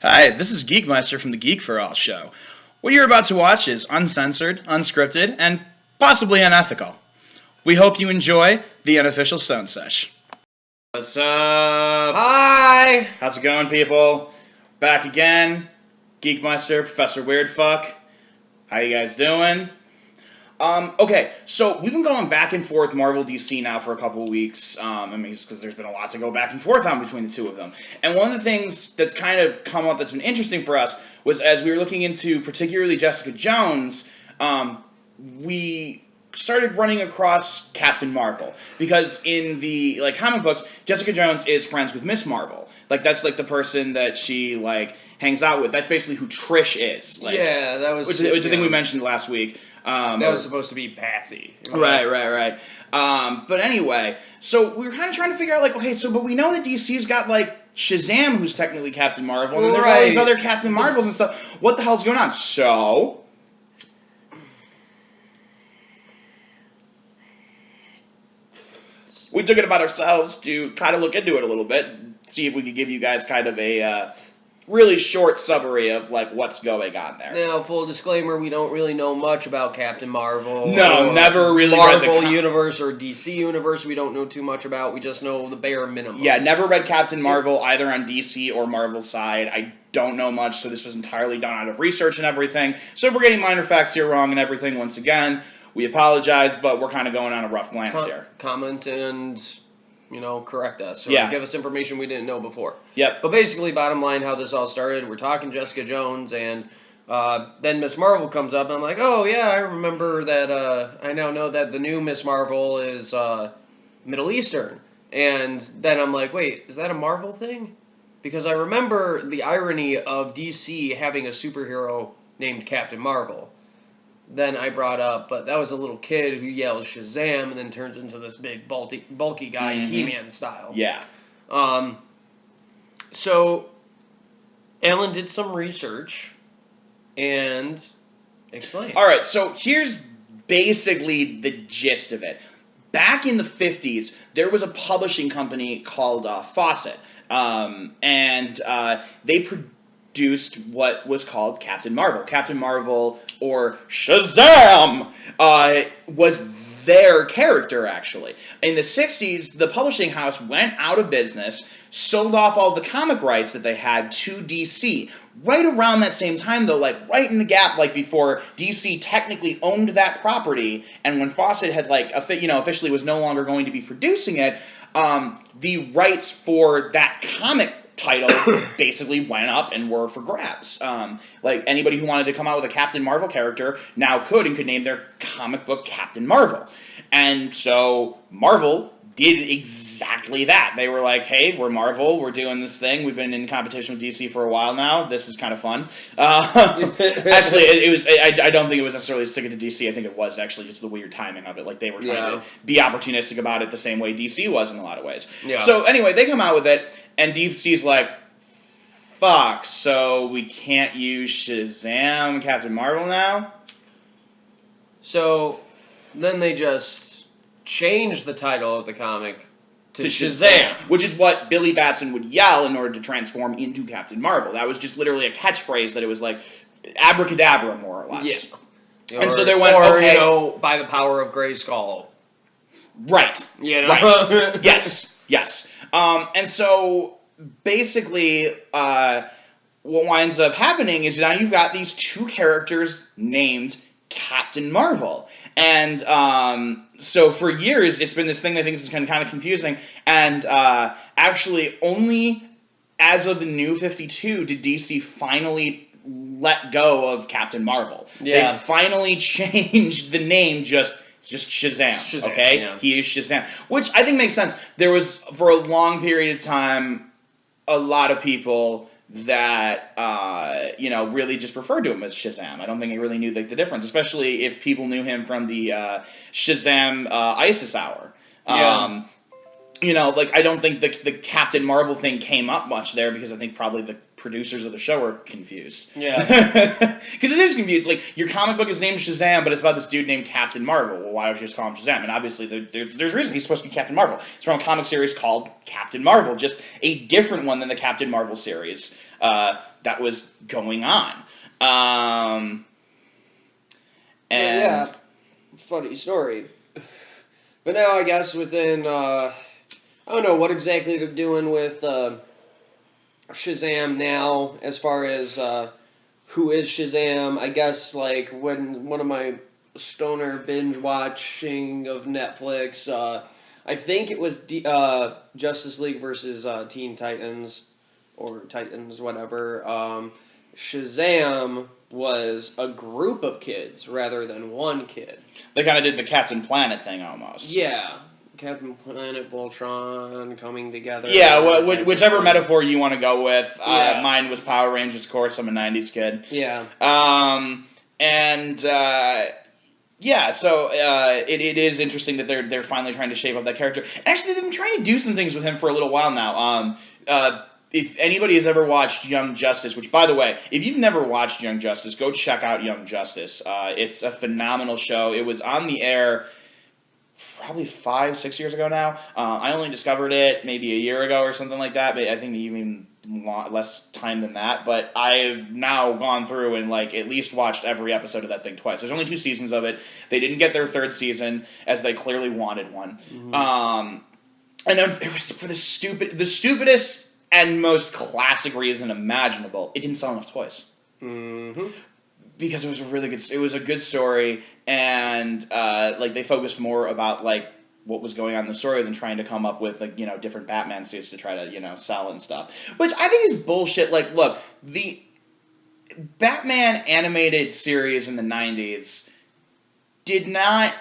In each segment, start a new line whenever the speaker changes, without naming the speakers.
Hi, this is Geekmeister from the Geek for All show. What you're about to watch is uncensored, unscripted, and possibly unethical. We hope you enjoy the Unofficial Stoned Sesh. What's up?
Hi!
How's it going, people? Back again. Geekmeister, Professor Weirdfuck. How you guys doing? Okay, so we've been going back and forth Marvel DC now for a couple of weeks. Because there's been a lot to go back and forth on between the two of them. And one of the things that's kind of come up that's been interesting for us was as we were looking into particularly Jessica Jones, we started running across Captain Marvel. Because in the comic books, Jessica Jones is friends with Miss Marvel. That's the person that she hangs out with. That's basically who Trish is.
Yeah, that was...
Which I think we mentioned last week.
That was supposed to be Patsy.
Right. But anyway, so we were kind of trying to figure out, but we know that DC's got, Shazam, who's technically Captain Marvel, and then there's all these other Captain Marvels and stuff. What the hell's going on? So... we took it upon ourselves to kind of look into it a little bit, see if we could give you guys kind of a really short summary of what's going on there.
Now, full disclaimer, we don't really know much about Captain Marvel.
No, never really
Marvel
read the
Universe or DC Universe. We don't know too much about. We just know the bare minimum.
Yeah, never read Captain Marvel either on DC or Marvel's side. I don't know much, so this was entirely done out of research and everything. So if we're getting minor facts here wrong and everything, once again, we apologize, but we're kind of going on a rough glance here.
Comment and, correct us. Or give us information we didn't know before.
Yep.
But basically, bottom line, how this all started, we're talking Jessica Jones, and then Miss Marvel comes up, and I'm like, oh, yeah, I remember that, I now know that the new Miss Marvel is Middle Eastern. And then I'm like, wait, is that a Marvel thing? Because I remember the irony of DC having a superhero named Captain Marvel. Then I brought up, but that was a little kid who yells Shazam and then turns into this big bulky guy, He-Man style.
Yeah.
So Alan did some research and explained.
All right, so here's basically the gist of it. Back in the 50s, there was a publishing company called Fawcett, and they produced what was called Captain Marvel. Captain Marvel, or Shazam, was their character, actually. In the 60s, the publishing house went out of business, sold off all the comic rights that they had to DC. Right around that same time, though, right in the gap, before DC technically owned that property, and when Fawcett had, officially was no longer going to be producing it, the rights for that comic title basically went up and were for grabs. Anybody who wanted to come out with a Captain Marvel character now could and could name their comic book Captain Marvel. And so Marvel did exactly that. They were like, hey, we're Marvel, we're doing this thing, we've been in competition with DC for a while now, this is kind of fun. Actually, I don't think it was necessarily sticking to DC, I think it was actually just the weird timing of it. They were trying to be opportunistic about it the same way DC was in a lot of ways.
Yeah.
So anyway, they come out with it, and DC's like, fuck, so we can't use Shazam Captain Marvel now?
So then they just changed the title of the comic to Shazam,
which is what Billy Batson would yell in order to transform into Captain Marvel. That was just literally a catchphrase that it was abracadabra, more or less.
Yeah.
And so they went, okay,
by the power of Grayskull.
Right.
Right.
Yes. And so basically, what winds up happening is now you've got these two characters named Captain Marvel. And so for years, it's been this thing that I think is kind of confusing. And actually, only as of the New 52 did DC finally let go of Captain Marvel.
Yeah.
They finally changed the name just Shazam, okay?
Yeah.
He is Shazam, which I think makes sense. There was, for a long period of time, a lot of people that, really just referred to him as Shazam. I don't think he really knew the difference, especially if people knew him from the Shazam ISIS Hour. I don't think the Captain Marvel thing came up much there because I think probably the producers of the show are confused.
Yeah.
Because it is confused. Like, your comic book is named Shazam, but it's about this dude named Captain Marvel. Well, why would you just call him Shazam? And obviously, there's a reason he's supposed to be Captain Marvel. It's from a comic series called Captain Marvel, just a different one than the Captain Marvel series that was going on.
Yeah, funny story. But now I guess within, I don't know what exactly they're doing with Shazam now, as far as who is Shazam. I guess, like, when one of my stoner binge watching of Netflix, I think it was Justice League versus Teen Titans, or Titans, whatever. Shazam was a group of kids rather than one kid.
They kind of did the Captain Planet thing almost.
Yeah. Captain Planet, Voltron coming together.
Yeah, whichever metaphor you want to go with.
Yeah.
Mine was Power Rangers, of course. I'm a 90s kid.
Yeah.
So it is interesting that they're finally trying to shape up that character. Actually, they've been trying to do some things with him for a little while now. If anybody has ever watched Young Justice, which, by the way, if you've never watched Young Justice, go check out Young Justice. It's a phenomenal show. It was on the air probably 5-6 years ago now. I only discovered it maybe a year ago or something like that, but I think even less time than that. But I've now gone through and at least watched every episode of that thing twice. There's only 2 seasons of it. They didn't get their 3rd season, as they clearly wanted one. Mm-hmm. And then it was for the stupidest and most classic reason imaginable. It didn't sell enough toys.
Mm-hmm.
Because it was a good story, and they focused more about what was going on in the story than trying to come up with different Batman suits to try to sell and stuff, which I think is bullshit. Look, the Batman animated series in the 90s did not.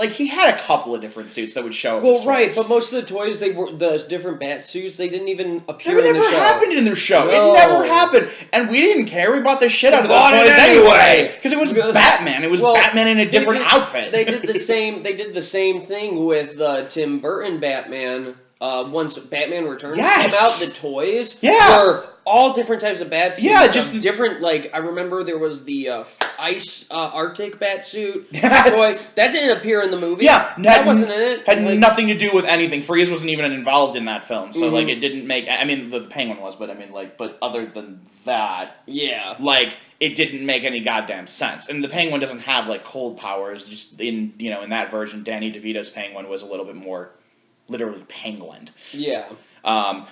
He had a couple of different suits that would show up.
Well, right, but most of the toys, they were the different bat suits. They didn't even appear in the show.
It never happened in their show.
No.
It never happened, and we didn't care. We bought the shit out of those toys anyway because it was Batman. It was Batman in a different outfit.
They did the same. They did the same thing with Tim Burton Batman. Once Batman Returns came out, the toys were all different types of bat suits.
Yeah, just
different. I remember there was the ice Arctic bat suit toy that didn't appear in the movie.
Yeah,
that wasn't in it.
Had nothing to do with anything. Freeze wasn't even involved in that film, so it didn't make. I mean, the Penguin was, but but other than that, it didn't make any goddamn sense. And the Penguin doesn't have cold powers. Just in that version, Danny DeVito's Penguin was a little bit more literally penguin.
Yeah.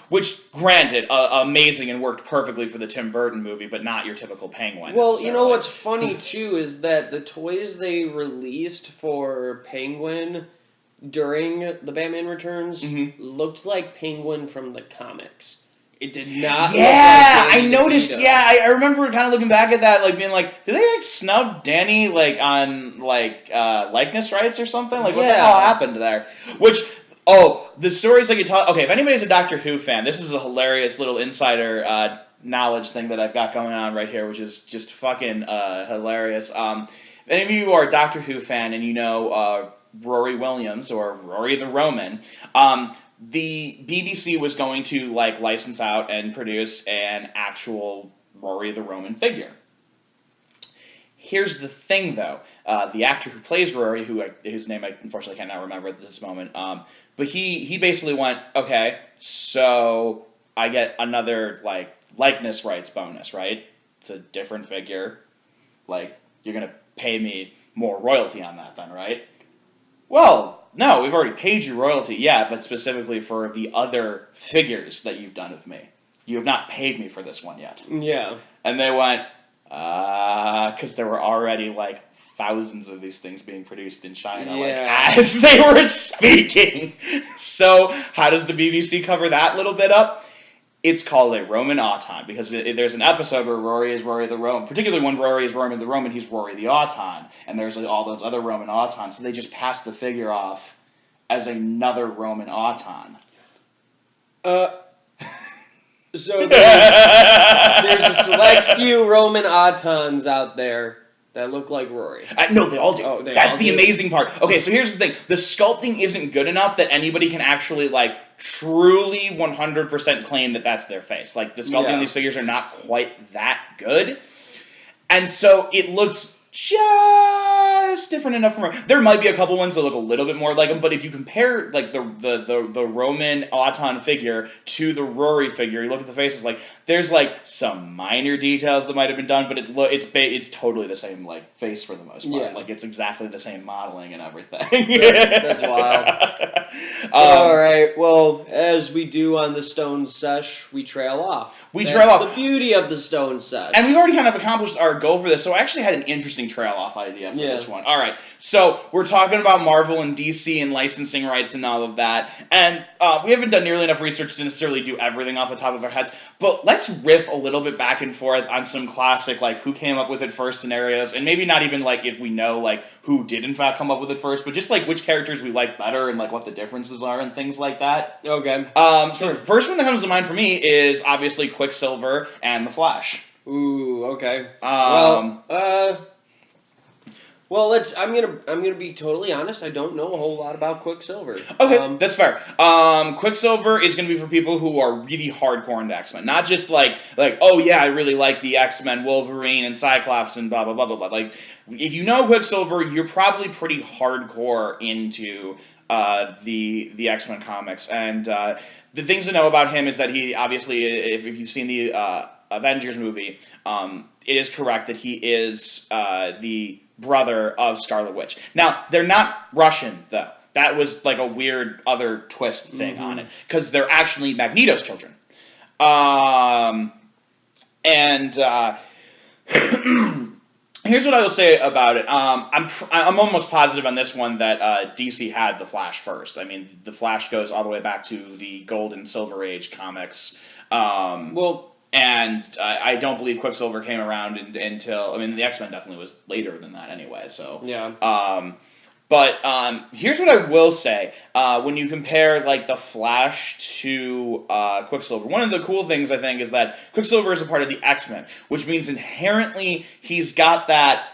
Which, granted, amazing and worked perfectly for the Tim Burton movie, but not your typical penguin.
Well, you know what's funny, too, is that the toys they released for Penguin during the Batman Returns looked like Penguin from the comics. It did not look like
I noticed, I remember kind of looking back at that, being did they, snub Danny, on, likeness rights or something? What the hell happened there? Which... Oh, the stories you tell. Okay, if anybody's a Doctor Who fan, this is a hilarious little insider knowledge thing that I've got going on right here, which is just fucking hilarious. If any of you are a Doctor Who fan and you know Rory Williams or Rory the Roman, the BBC was going to license out and produce an actual Rory the Roman figure. Here's the thing, though. The actor who plays Rory, whose name I unfortunately cannot remember at this moment, but he basically went, okay, so I get another likeness rights bonus, right? It's a different figure. You're gonna pay me more royalty on that, then, right? Well, no, we've already paid you royalty, but specifically for the other figures that you've done of me. You have not paid me for this one yet.
Yeah.
And they went. Because there were already thousands of these things being produced in China as they were speaking. So how does the BBC cover that little bit up? It's called a Roman Auton because there's an episode where Rory is Rory the Roman. Particularly when Rory is Roman the Roman, he's Rory the Auton, and there's all those other Roman Autons. So they just passed the figure off as another Roman Auton.
So there's a select few Roman Autons out there that look like Rory.
No, they all do.
Oh,
That's the amazing part. Okay, so here's the thing. The sculpting isn't good enough that anybody can actually, like, truly 100% claim that that's their face. Like, the sculpting on these figures are not quite that good. And so it looks just different enough from... There might be a couple ones that look a little bit more like him, but if you compare, like, the Roman Auton figure to the Rory figure, you look at the faces, like, there's, like, some minor details that might have been done, but it's totally the same, like, face for the most part. Yeah. Like, it's exactly the same modeling and everything.
That's wild. All right, well, as we do on the Stoned Sesh, we trail off. That's the beauty of the Stoned Sesh.
And we've already kind of accomplished our goal for this, so I actually had an interesting trail-off idea for this one. All right, so we're talking about Marvel and DC and licensing rights and all of that, and we haven't done nearly enough research to necessarily do everything off the top of our heads, but let's riff a little bit back and forth on some classic, like, who came up with it first scenarios, and maybe not even, like, if we know, like, who did in fact come up with it first, but just, like, which characters we like better and, like, what the differences are and things like that.
Okay.
So the first one that comes to mind for me is, obviously, Quicksilver and the Flash.
Ooh, okay. Well, I'm gonna be totally honest. I don't know a whole lot about Quicksilver.
Okay, that's fair. Quicksilver is gonna be for people who are really hardcore into X-Men, not just like oh yeah, I really like the X-Men, Wolverine and Cyclops and blah blah blah blah blah. Like, if you know Quicksilver, you're probably pretty hardcore into the X-Men comics, and the things to know about him is that he obviously, if you've seen the Avengers movie, it is correct that he is the brother of Scarlet Witch. Now, they're not Russian, though. That was like a weird other twist thing on it, because they're actually Magneto's children. Here's what I will say about it. I'm almost positive on this one that DC had the Flash first. I mean, the Flash goes all the way back to the Gold and Silver Age comics. And I don't believe Quicksilver came around until... I mean, the X-Men definitely was later than that anyway, so...
Yeah.
But here's what I will say. When you compare, like, the Flash to Quicksilver, one of the cool things, I think, is that Quicksilver is a part of the X-Men, which means inherently he's got that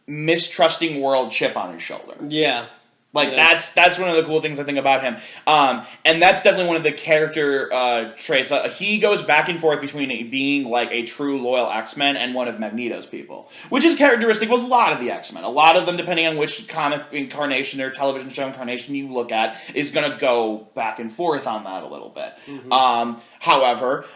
mistrusting world chip on his shoulder.
Yeah.
Like, that's one of the cool things I think about him. And that's definitely one of the character traits. He goes back and forth between being, like, a true loyal X-Men and one of Magneto's people, which is characteristic of a lot of the X-Men. A lot of them, depending on which comic incarnation or television show incarnation you look at, is going to go back and forth on that a little bit. However,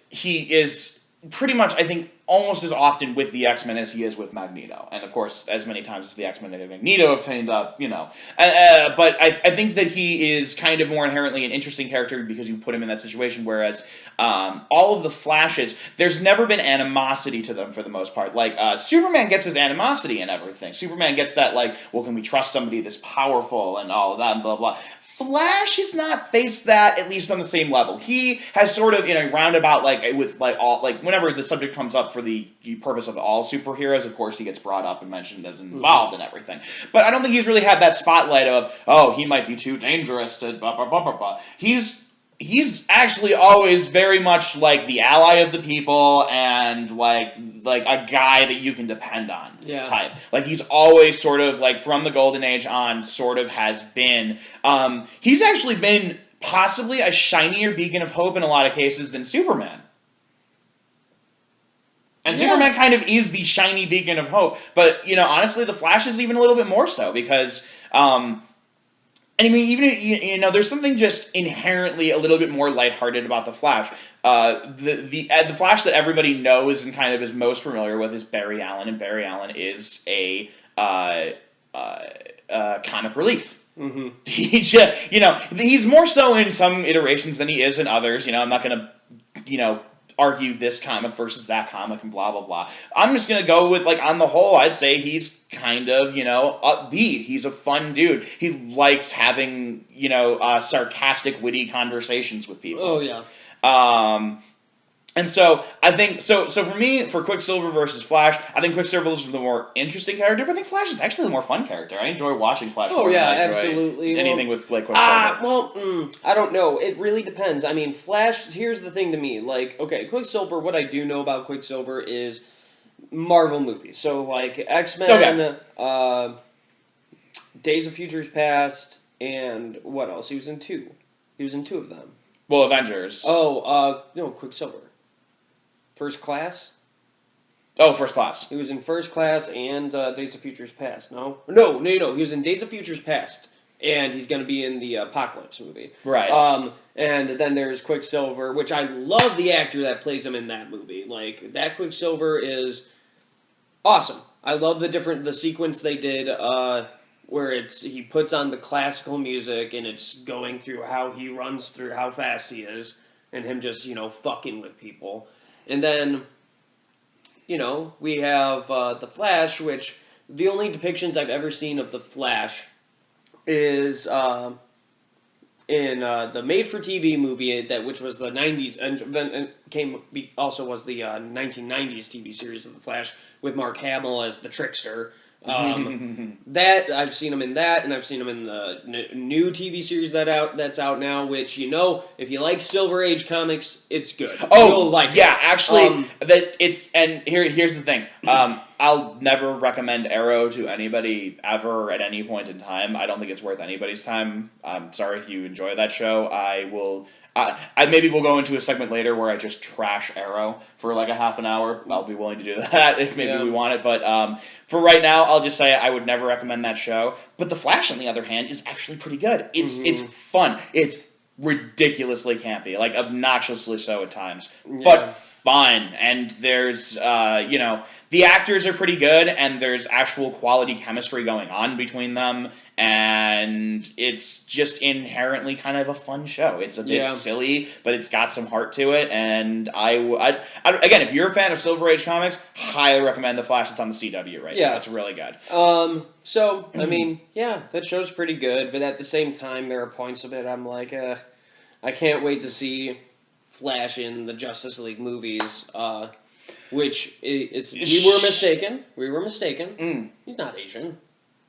he is pretty much, I think, almost as often with the X-Men as he is with Magneto. And, of course, as many times as the X-Men and Magneto have teamed up, you know. But I think that he is kind of more inherently an interesting character because you put him in that situation, whereas all of the Flashes, there's never been animosity to them for the most part. Like, Superman gets his animosity and everything. Superman gets that, like, well, can we trust somebody this powerful and all of that and blah, blah. Flash has not faced that, at least on the same level. He has sort of, in a roundabout, like, with, like, all, like, whenever the subject comes up for the purpose of all superheroes, of course, he gets brought up and mentioned as involved in everything. But I don't think he's really had that spotlight of, oh, he might be too dangerous to blah, blah, blah, blah, blah. He's actually always very much like the ally of the people and like a guy that you can depend on type. Like, he's always sort of like from the Golden Age on sort of has been. He's actually been possibly a shinier beacon of hope in a lot of cases than Superman. And Superman kind of is the shiny beacon of hope. But, you know, honestly, the Flash is even a little bit more so because... and I mean, even, you know, there's something just inherently a little bit more lighthearted about the Flash. The Flash that everybody knows and kind of is most familiar with is Barry Allen, and Barry Allen is a comic relief. He just, you know, he's more so in some iterations than he is in others. You know, I'm not going to, you know, argue this comic versus that comic and blah, blah, blah. I'm just going to go with, like, on the whole, I'd say he's kind of, you know, upbeat. He's a fun dude. He likes having, you know, sarcastic, witty conversations with people.
Oh, yeah.
And so, I think, so for me, for Quicksilver versus Flash, I think Quicksilver is the more interesting character, but I think Flash is actually the more fun character. I enjoy watching Flash.
Oh, yeah, absolutely.
Anything with, like, Quicksilver.
I don't know. It really depends. I mean, Flash, here's the thing to me. Like, okay, Quicksilver, what I do know about Quicksilver is Marvel movies. So like X-Men,
Okay.
Days of Futures Past, and what else? He was in two. He was in two of them.
Well, Avengers.
Oh, no, Quicksilver. First Class.
Oh, First Class.
He was in First Class and Days of Futures Past. No. He was in Days of Futures Past, and he's going to be in the Apocalypse movie.
Right.
And then there's Quicksilver, which I love the actor that plays him in that movie. Like that Quicksilver is awesome. I love the sequence they did where he puts on the classical music and it's going through how he runs through how fast he is and him just fucking with people, and then. We have the Flash, which the only depictions I've ever seen of the Flash is in the made-for-TV movie which was the '90s and also was the 1990s TV series of the Flash with Mark Hamill as the Trickster. That I've seen him in that, and I've seen him in the new TV series that's out now. Which if you like Silver Age comics, it's good.
Oh,
you'll like
yeah,
it.
actually, here's the thing. I'll never recommend Arrow to anybody ever at any point in time. I don't think it's worth anybody's time. I'm sorry if you enjoy that show. I will. I maybe we'll go into a segment later where I just trash Arrow for like a half an hour. I'll be willing to do that if maybe we want it. But for right now, I'll just say I would never recommend that show. But The Flash, on the other hand, is actually pretty good. It's fun. It's ridiculously campy, like obnoxiously so at times, but fun. And there's the actors are pretty good, and there's actual quality chemistry going on between them, and it's just inherently kind of a fun show. It's a bit silly, but it's got some heart to it. And I again, if you're a fan of Silver Age comics, highly recommend The Flash. It's on the CW right now. It's really good.
So I mean, that show's pretty good, but at the same time, there are points of it I'm like, I can't wait to see Flash in the Justice League movies. Which we were mistaken. We were mistaken. He's not Asian.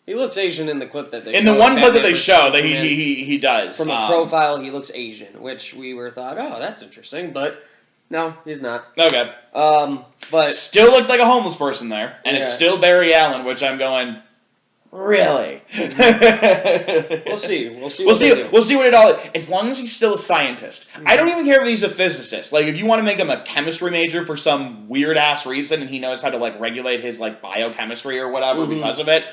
He looks Asian in the clip that they show.
In the one clip that they show, that he does.
From a profile, he looks Asian, which we were thought, oh, that's interesting, but no, he's not.
Okay.
But
still looked like a homeless person there, and it's still Barry Allen, which I'm going, really?
We'll see. We'll see
what it all is. As long as he's still a scientist. I don't even care if he's a physicist. Like, if you want to make him a chemistry major for some weird-ass reason, and he knows how to, like, regulate his, like, biochemistry or whatever because of it,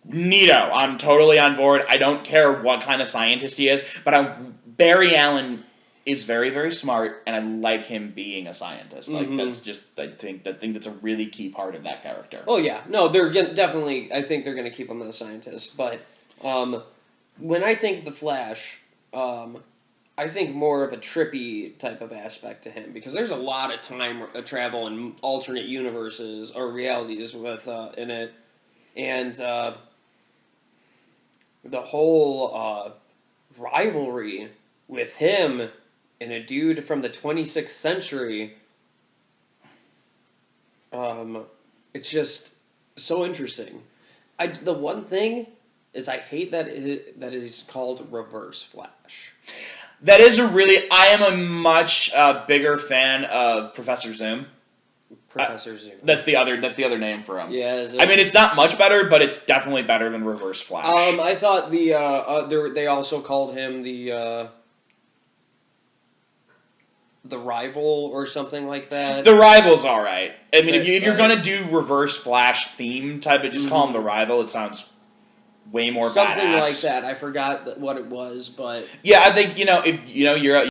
neato. I'm totally on board. I don't care what kind of scientist he is, but Barry Allen is very, very smart, and I like him being a scientist. Like, that's just, I think that's a really key part of that character.
Oh, yeah. No, they're definitely, I think they're going to keep him as a scientist, but when I think The Flash, I think more of a trippy type of aspect to him, because there's a lot of time travel and alternate universes or realities with in it, and the whole rivalry with him and a dude from the 26th century, it's just so interesting. The one thing is I hate that it is called Reverse Flash.
That is I am a much bigger fan of Professor Zoom.
Professor Zoom.
That's the other name for him.
Yeah, is it?
I mean, it's not much better, but it's definitely better than Reverse Flash.
I thought they also called him the Rival or something like that.
The Rival's all right. I mean, if you're gonna do Reverse Flash theme type, just call him the Rival. It sounds way more
something
badass.
like that. I forgot what it was, but
yeah, I think if you're